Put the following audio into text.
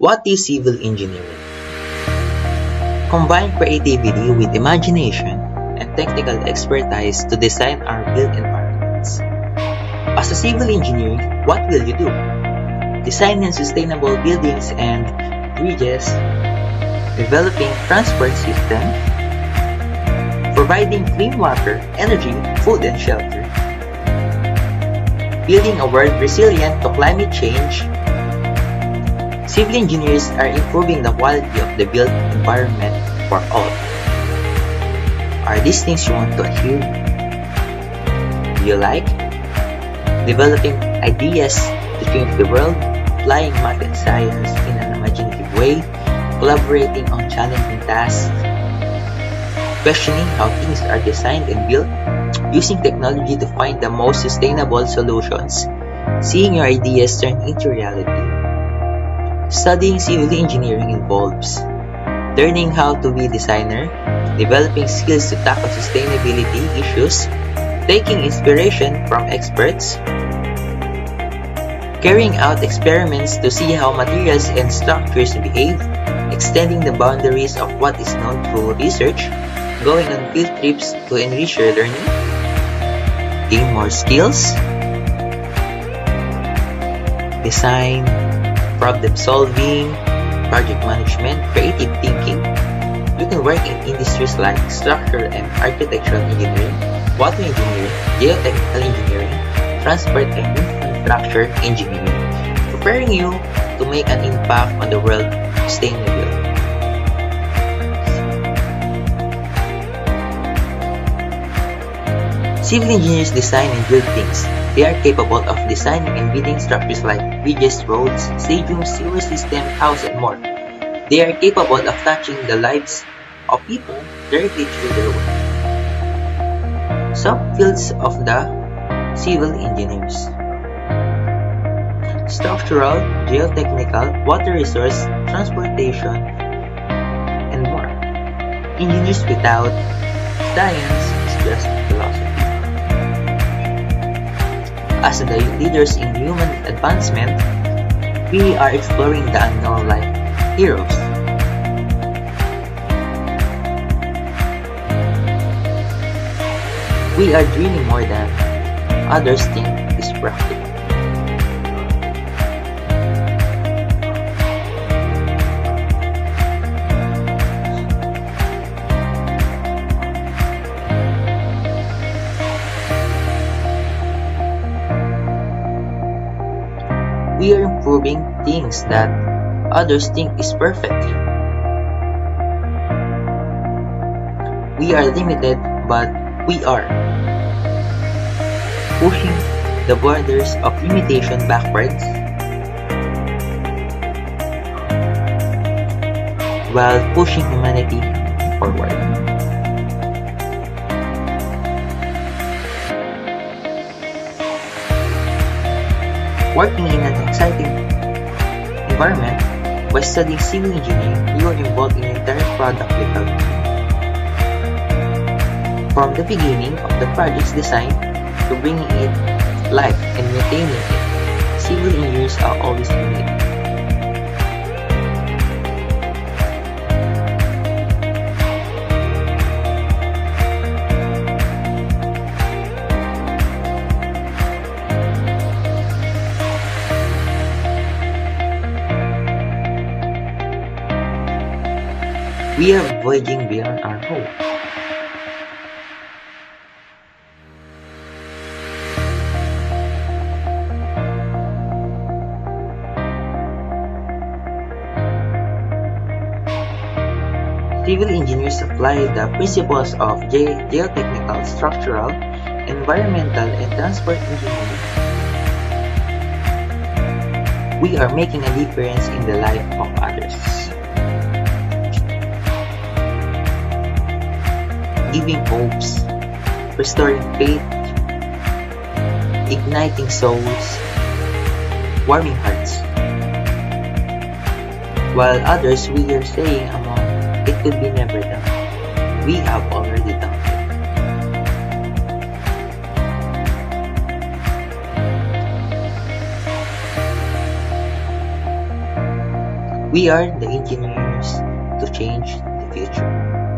What is civil engineering? Combine creativity with imagination and technical expertise to design our built environments. As a civil engineer, what will you do? Designing sustainable buildings and bridges, developing transport systems, providing clean water, energy, food, and shelter, building a world resilient to climate change. Civil engineers are improving the quality of the built environment for all. Are these things you want to achieve? Do you like? Developing ideas to change the world, applying math and science in an imaginative way, collaborating on challenging tasks, questioning how things are designed and built, using technology to find the most sustainable solutions, seeing your ideas turn into reality. Studying civil engineering involves learning how to be a designer, developing skills to tackle sustainability issues, taking inspiration from experts, carrying out experiments to see how materials and structures behave, extending the boundaries of what is known through research, going on field trips to enrich your learning, gain more skills, design, problem solving, project management, creative thinking. You can work in industries like structural and architectural engineering, water engineering, geotechnical engineering, transport and infrastructure engineering, preparing you to make an impact on the world sustainably. Civil engineers design and build things. They are capable of designing and building structures like bridges, roads, stadiums, sewer systems, houses, and more. They are capable of touching the lives of people directly through their work. Subfields of the civil engineers: structural, geotechnical, water resource, transportation, and more. Engineers without science is just philosophy. As the leaders in human advancement, we are exploring the unknown like heroes. We are dreaming more than others think is practical. We are improving things that others think is perfect. We are limited, but we are pushing the borders of limitation backwards while pushing humanity forward. Working in an exciting environment, by studying civil engineering, you are involved in the entire product development. From the beginning of the project's design to bringing it live and maintaining it, civil engineers are always needed. We are voyaging beyond our home. Civil engineers apply the principles of geotechnical, structural, environmental, and transport engineering. We are making a difference in the life of others. Giving hopes, restoring faith, igniting souls, warming hearts. While others we are saying among it could be never done, we have already done it. We are the engineers to change the future.